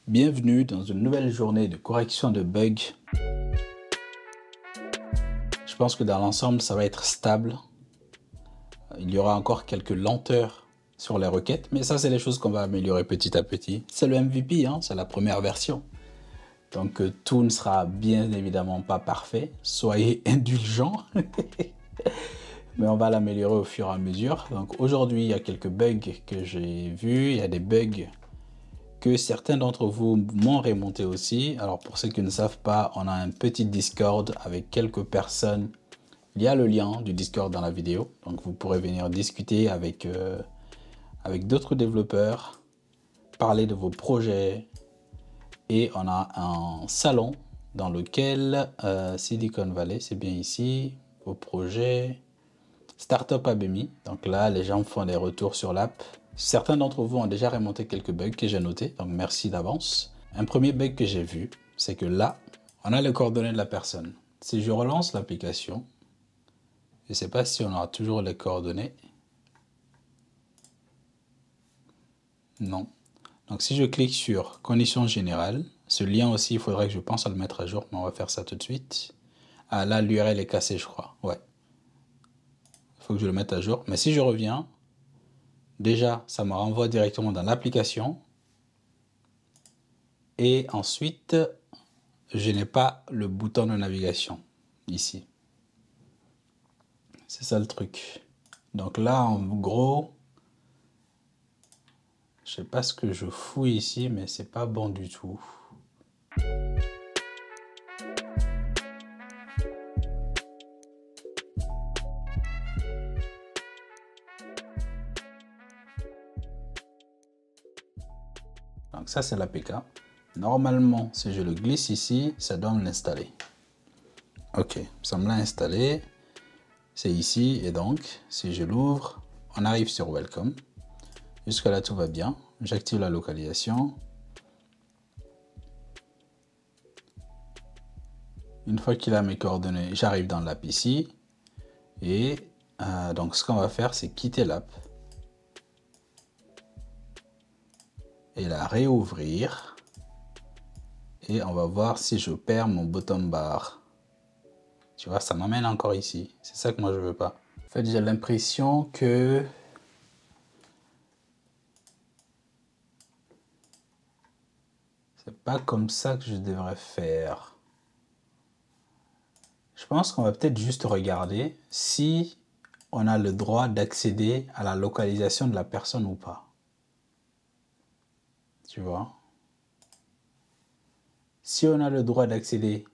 Bienvenue dans une nouvelle journée de correction de bugs. Je pense que dans l'ensemble, ça va être stable. Il y aura encore quelques lenteurs sur les requêtes, mais ça, c'est les choses qu'on va améliorer petit à petit. C'est le MVP, hein, c'est la première version. Donc, tout ne sera bien évidemment pas parfait. Soyez indulgents. Mais on va l'améliorer au fur et à mesure. Donc, aujourd'hui, il y a quelques bugs que j'ai vus. Il y a des bugs que certains d'entre vous m'ont remonté aussi. Alors pour ceux qui ne savent pas, on a un petit Discord avec quelques personnes. Il y a le lien du Discord dans la vidéo, donc vous pourrez venir discuter avec d'autres développeurs, parler de vos projets. Et on a un salon dans lequel Silicon Valley, c'est bien ici, vos projets, Startup ABMI. Donc là, les gens font des retours sur l'app. Certains d'entre vous ont déjà remonté quelques bugs que j'ai notés, donc merci d'avance. Un premier bug que j'ai vu, c'est que là, on a les coordonnées de la personne. Si je relance l'application, je ne sais pas si on aura toujours les coordonnées. Non. Donc si je clique sur conditions générales, ce lien aussi, il faudrait que je pense à le mettre à jour, mais on va faire ça tout de suite. Ah là, l'URL est cassée, je crois. Ouais. Il faut que je le mette à jour. Mais si je reviens, déjà, ça me renvoie directement dans l'application. Et ensuite, je n'ai pas le bouton de navigation ici. C'est ça le truc. Donc là, en gros, je sais pas ce que je fouille ici, mais c'est pas bon du tout. Donc ça, c'est l'APK. Normalement, si je le glisse ici, ça doit me l'installer. Ok, ça me l'a installé. C'est ici, et donc, si je l'ouvre, on arrive sur Welcome. Jusque là, tout va bien. J'active la localisation. Une fois qu'il a mes coordonnées, j'arrive dans l'app ici. Et donc, ce qu'on va faire, c'est quitter l'app. Et la réouvrir. Et on va voir si je perds mon bottom bar. Tu vois, ça m'amène encore ici. C'est ça que moi, je veux pas. En fait, j'ai l'impression que c'est pas comme ça que je devrais faire. Je pense qu'on va peut-être juste regarder si on a le droit d'accéder à la localisation de la personne ou pas. Tu vois? Si on a le droit d'accéder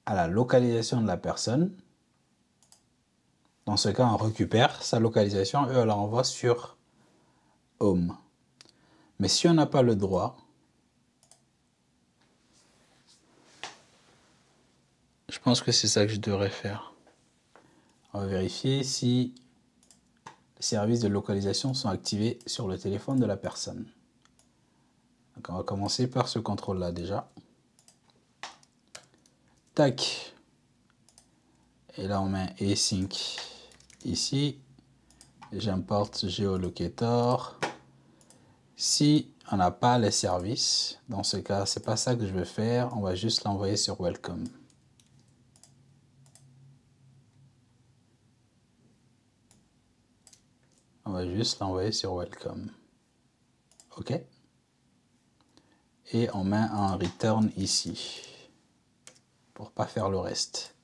à la localisation de la personne, dans ce cas, on récupère sa localisation et on la renvoie sur Home. Mais si on n'a pas le droit, je pense que c'est ça que je devrais faire. On va vérifier si les services de localisation sont activés sur le téléphone de la personne. Donc on va commencer par ce contrôle-là déjà. Tac. Et là on met async ici. J'importe geolocator. Si on n'a pas les services, dans ce cas, c'est pas ça que je vais faire. On va juste l'envoyer sur Welcome. On va juste l'envoyer sur Welcome. OK? Et on met un return ici pour pas faire le reste.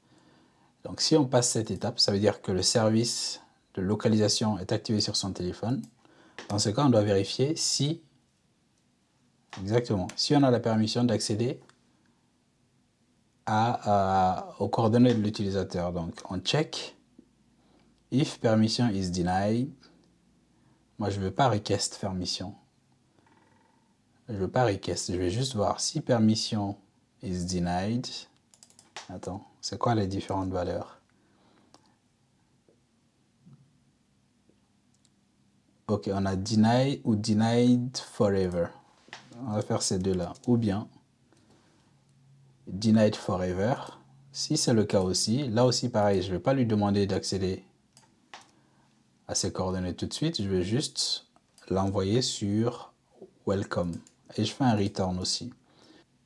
Donc si on passe cette étape, ça veut dire que le service de localisation est activé sur son téléphone. Dans ce cas, on doit vérifier si, exactement, si on a la permission d'accéder aux coordonnées de l'utilisateur. Donc on check. If permission is denied. Moi, je ne veux pas request permission. Je ne veux pas request. Je vais juste voir si permission is denied. Attends, c'est quoi les différentes valeurs? Ok, on a deny ou denied forever. On va faire ces deux-là. Ou bien denied forever. Si c'est le cas aussi, là aussi pareil, je ne vais pas lui demander d'accéder à ses coordonnées tout de suite. Je vais juste l'envoyer sur welcome. Et je fais un return aussi.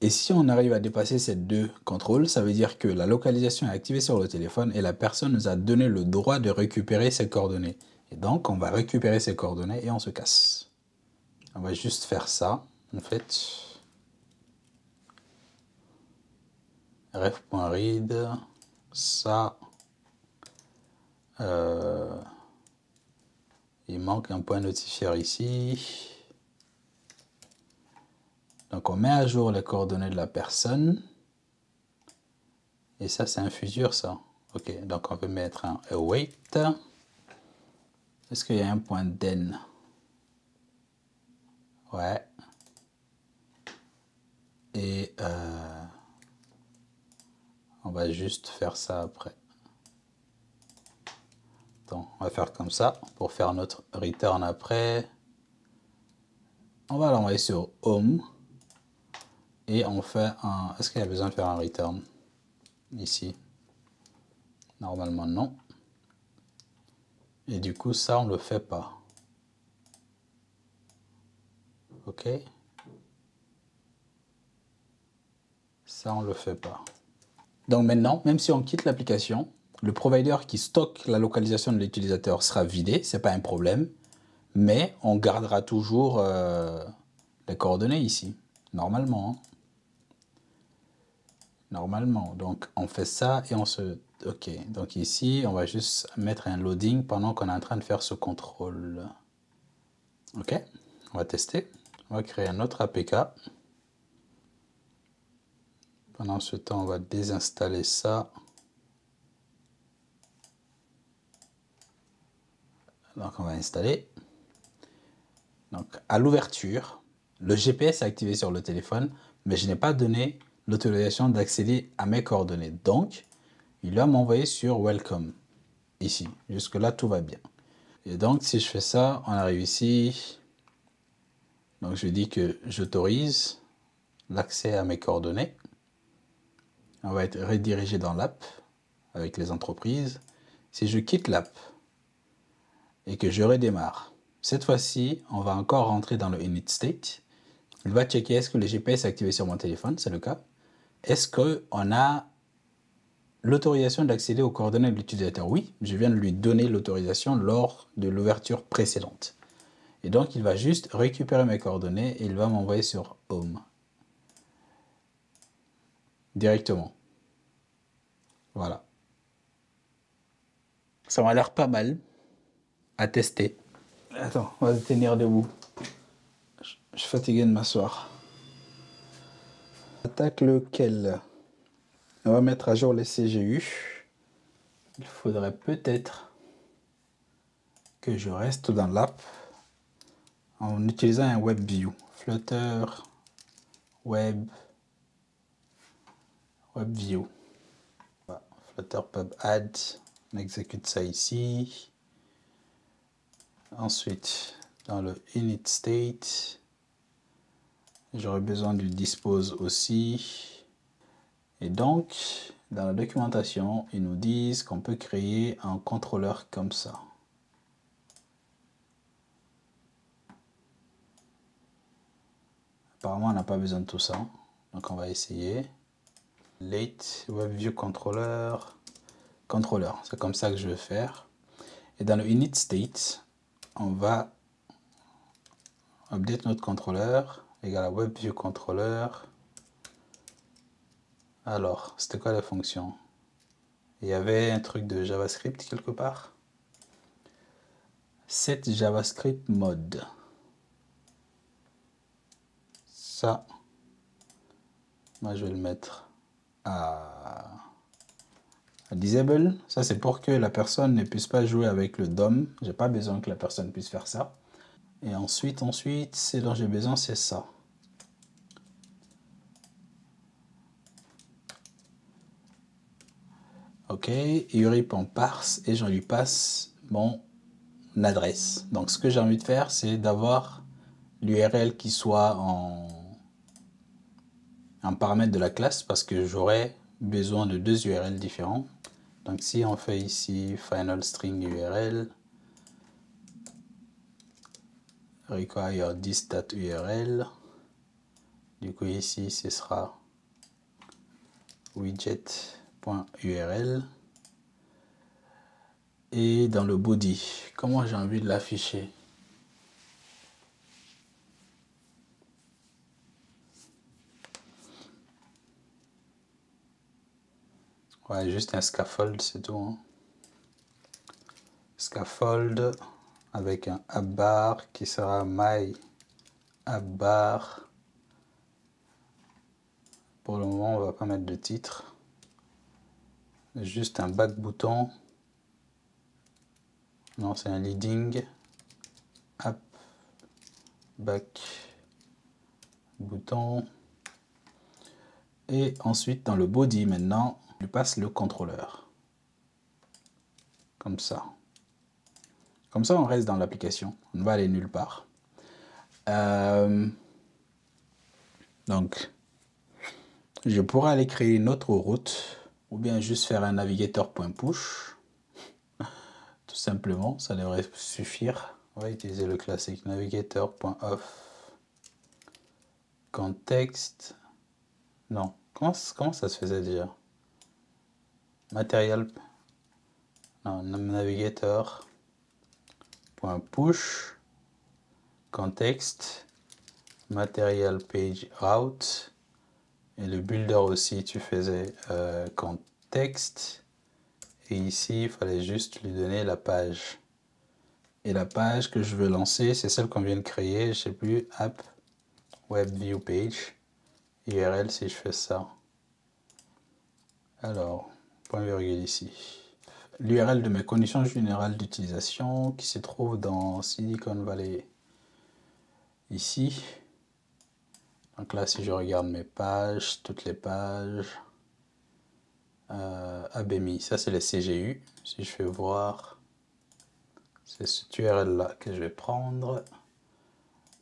Et si on arrive à dépasser ces deux contrôles, ça veut dire que la localisation est activée sur le téléphone et la personne nous a donné le droit de récupérer ses coordonnées. Et donc, on va récupérer ses coordonnées et on se casse. On va juste faire ça, en fait. Ref.read, ça. Il manque un point notifieur ici. Donc, on met à jour les coordonnées de la personne. Et ça, c'est un fusure, ça. Ok, donc on peut mettre un await. Est-ce qu'il y a un point den? Ouais. Et on va juste faire ça après. Donc, on va faire comme ça pour faire notre return après. On va l'envoyer sur home. Et on fait un... Est-ce qu'il y a besoin de faire un return ici? Normalement, non. Et du coup, ça, on ne le fait pas. OK. Ça, on ne le fait pas. Donc maintenant, même si on quitte l'application, le provider qui stocke la localisation de l'utilisateur sera vidé, ce n'est pas un problème. Mais on gardera toujours les coordonnées ici, normalement. Hein. Normalement, donc on fait ça et on se... Ok, donc ici, on va juste mettre un loading pendant qu'on est en train de faire ce contrôle. Ok, on va tester. On va créer un autre APK. Pendant ce temps, on va désinstaller ça. Donc on va installer. Donc à l'ouverture, le GPS est activé sur le téléphone, mais je n'ai pas donné l'autorisation d'accéder à mes coordonnées. Donc, il va m'envoyer sur Welcome, ici. Jusque-là, tout va bien. Et donc, si je fais ça, on arrive ici. Donc, je dis que j'autorise l'accès à mes coordonnées. On va être redirigé dans l'app avec les entreprises. Si je quitte l'app et que je redémarre, cette fois-ci, on va encore rentrer dans le init state. Il va checker est-ce que le GPS est activé sur mon téléphone, c'est le cas. Est-ce qu'on a l'autorisation d'accéder aux coordonnées de l'utilisateur? Oui, je viens de lui donner l'autorisation lors de l'ouverture précédente. Et donc, il va juste récupérer mes coordonnées et il va m'envoyer sur Home. Directement. Voilà. Ça m'a l'air pas mal à tester. Attends, on va se tenir debout. Je suis fatigué de m'asseoir. Attaque lequel? On va mettre à jour les CGU. Il faudrait peut-être que je reste dans l'app en utilisant un WebView. Flutter, WebView. Voilà. Flutter pub add. On exécute ça ici. Ensuite, dans le init state, j'aurai besoin du dispose aussi. Et donc, dans la documentation, ils nous disent qu'on peut créer un contrôleur comme ça. Apparemment, on n'a pas besoin de tout ça. Donc, on va essayer. Late WebView Controller. C'est comme ça que je vais faire. Et dans le init state, on va update notre contrôleur égale à WebView Controller. Alors, c'était quoi la fonction? Il y avait un truc de JavaScript quelque part. Set JavaScript mode. Ça, moi je vais le mettre à disable. Ça c'est pour que la personne ne puisse pas jouer avec le DOM. J'ai pas besoin que la personne puisse faire ça. Et ensuite, ce dont j'ai besoin, c'est ça. Ok, URIP en parse et je lui passe mon adresse. Donc ce que j'ai envie de faire, c'est d'avoir l'URL qui soit en paramètre de la classe parce que j'aurai besoin de deux URL différents. Donc si on fait ici final string URL, require this URL. Du coup, ici, ce sera widget.url. Et dans le body, comment j'ai envie de l'afficher? Ouais, juste un scaffold, c'est tout. Hein. Scaffold avec un app bar qui sera my app bar. Pour le moment, on va pas mettre de titre. Juste un back bouton. Non, c'est un leading app back bouton. Et ensuite, dans le body, maintenant, je passe le contrôleur. Comme ça. Comme ça, on reste dans l'application. On ne va aller nulle part. Donc, je pourrais aller créer une autre route ou bien juste faire un navigateur.push. Tout simplement, ça devrait suffire. On va utiliser le classique navigator.off. Contexte. Non, comment ça se faisait déjà? Matériel. Non, navigator.push. Contexte. Material page route. Et le builder aussi, tu faisais contexte. Et ici, il fallait juste lui donner la page. Et la page que je veux lancer, c'est celle qu'on vient de créer. Je ne sais plus, app web view page. URL si je fais ça. Alors, point virgule ici. L'URL de mes conditions générales d'utilisation qui se trouve dans Silicon Valley. Ici. Donc là, si je regarde mes pages, toutes les pages, ABMI, ça c'est les CGU. Si je fais voir, c'est cette URL là que je vais prendre.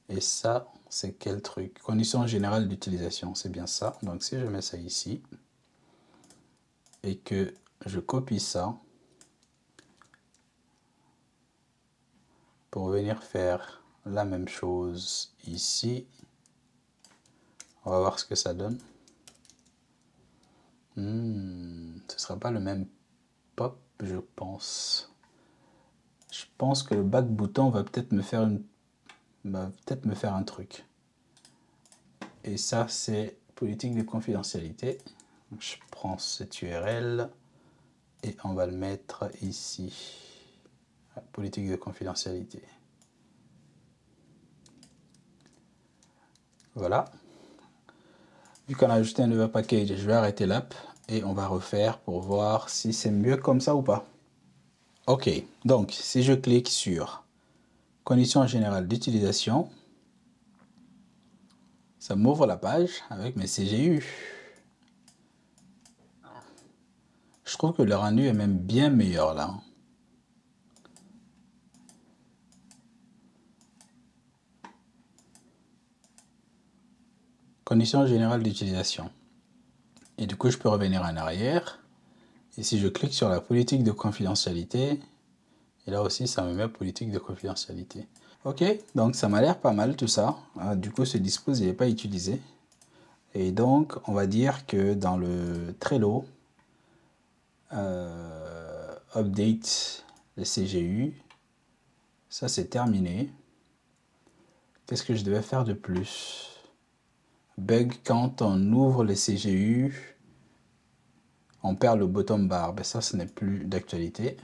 Et ça, c'est quel truc? Conditions générales d'utilisation, c'est bien ça. Donc si je mets ça ici, et que je copie ça, pour venir faire la même chose ici, on va voir ce que ça donne. Ce ne sera pas le même pop, je pense. Je pense que le back bouton va peut-être me faire un truc. Et ça, c'est politique de confidentialité. Je prends cette URL et on va le mettre ici. Politique de confidentialité. Voilà. Vu qu'on a ajouté un nouvel package, je vais arrêter l'app et on va refaire pour voir si c'est mieux comme ça ou pas. Ok, donc si je clique sur conditions générales d'utilisation, ça m'ouvre la page avec mes CGU. Je trouve que le rendu est même bien meilleur là. Conditions générales d'utilisation. Et du coup, je peux revenir en arrière. Et si je clique sur la politique de confidentialité, et là aussi, ça me met politique de confidentialité. Ok, donc ça m'a l'air pas mal tout ça. Du coup, ce dispose, il n'est pas utilisé. Et donc, on va dire que dans le Trello, update les CGU, ça c'est terminé. Qu'est-ce que je devais faire de plus? Bug quand on ouvre les CGU, on perd le bottom bar. Ben ça, ce n'est plus d'actualité.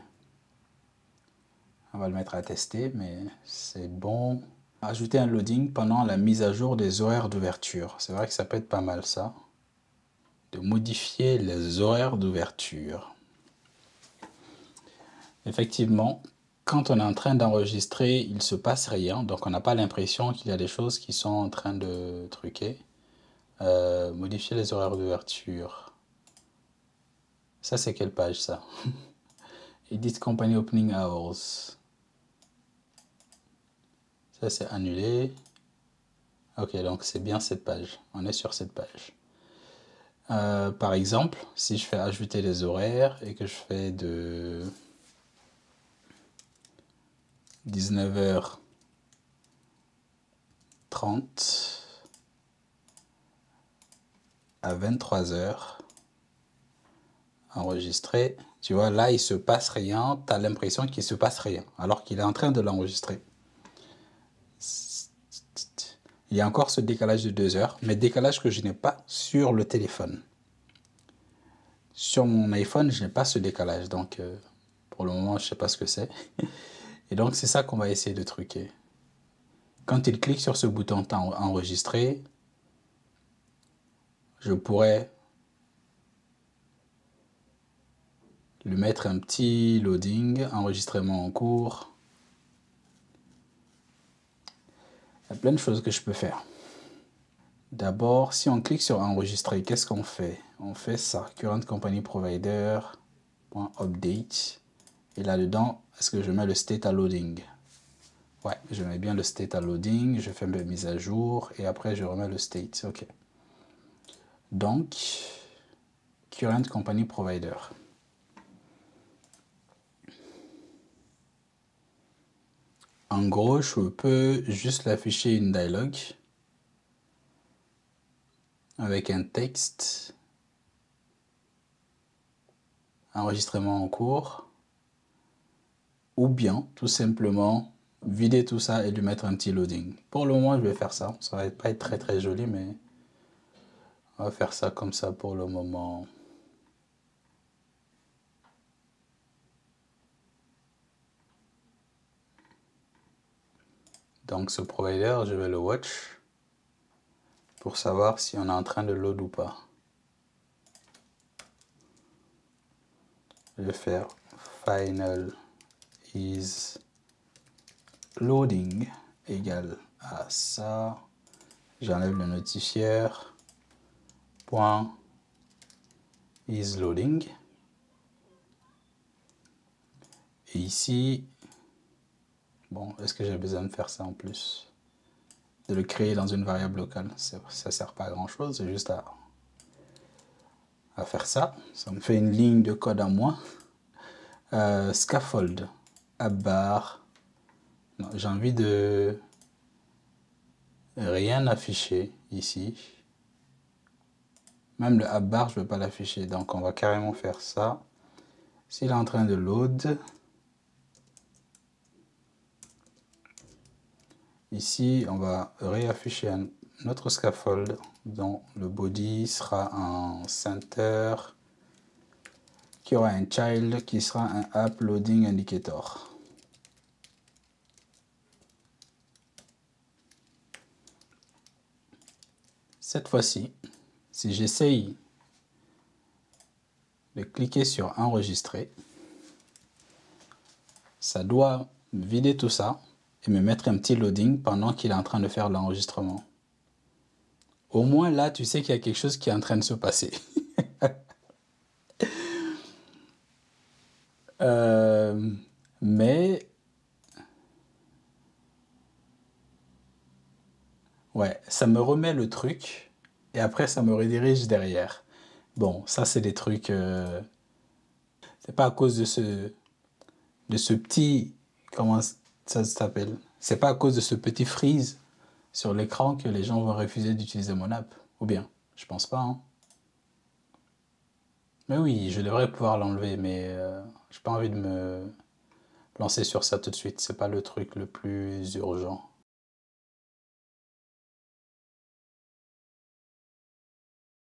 On va le mettre à tester, mais c'est bon. Ajouter un loading pendant la mise à jour des horaires d'ouverture. C'est vrai que ça peut être pas mal ça. De modifier les horaires d'ouverture. Effectivement, quand on est en train d'enregistrer, il ne se passe rien. Donc on n'a pas l'impression qu'il y a des choses qui sont en train de truquer. Modifier les horaires d'ouverture. Ça, c'est quelle page ça? Edit Company Opening Hours. Ça, c'est annulé. Ok, donc c'est bien cette page. On est sur cette page. Par exemple, si je fais ajouter les horaires et que je fais de 19h 20h30 à 23h. Enregistré. Tu vois, là, il se passe rien. Tu as l'impression qu'il se passe rien, alors qu'il est en train de l'enregistrer. Il y a encore ce décalage de 2 heures, mais décalage que je n'ai pas sur le téléphone. Sur mon iPhone, je n'ai pas ce décalage, donc pour le moment, je ne sais pas ce que c'est. Et donc, c'est ça qu'on va essayer de truquer. Quand il clique sur ce bouton enregistrer, je pourrais lui mettre un petit loading, enregistrement en cours. Il y a plein de choses que je peux faire. D'abord, si on clique sur enregistrer, qu'est-ce qu'on fait? On fait ça, current company provider, .update. Et là-dedans, est-ce que je mets le state à loading? Ouais, je mets bien le state à loading, je fais mes mises à jour et après je remets le state. Ok. Donc, current company provider. En gros, je peux juste l'afficher une dialogue avec un texte, enregistrement en cours, ou bien tout simplement vider tout ça et lui mettre un petit loading. Pour le moment, je vais faire ça. Ça va pas être très très joli, mais on va faire ça comme ça pour le moment. Donc ce provider, je vais le watch pour savoir si on est en train de load ou pas. Je vais faire final is loading égale à ça. J'enlève le notifieur. Point is loading. Et ici, bon, est-ce que j'ai besoin de faire ça en plus? De le créer dans une variable locale. Ça ne sert pas à grand chose, c'est juste à faire ça. Ça me fait une ligne de code à moi. Scaffold, appbar. Non, j'ai envie de rien afficher ici. Même le appbar, je ne veux pas l'afficher. Donc on va carrément faire ça. S'il est en train de load, ici on va réafficher un autre scaffold dont le body sera un center qui aura un child qui sera un app loading indicator. Cette fois-ci, si j'essaye de cliquer sur enregistrer, ça doit vider tout ça et me mettre un petit loading pendant qu'il est en train de faire l'enregistrement. Au moins là, tu sais qu'il y a quelque chose qui est en train de se passer. Mais ouais, ça me remet le truc et après ça me redirige derrière. Bon, ça c'est des trucs. C'est pas à cause de ce petit. Comment ça s'appelle? C'est pas à cause de ce petit freeze sur l'écran que les gens vont refuser d'utiliser mon app. Ou bien, je pense pas. Hein. Mais oui, je devrais pouvoir l'enlever, mais j'ai pas envie de me lancer sur ça tout de suite. C'est pas le truc le plus urgent.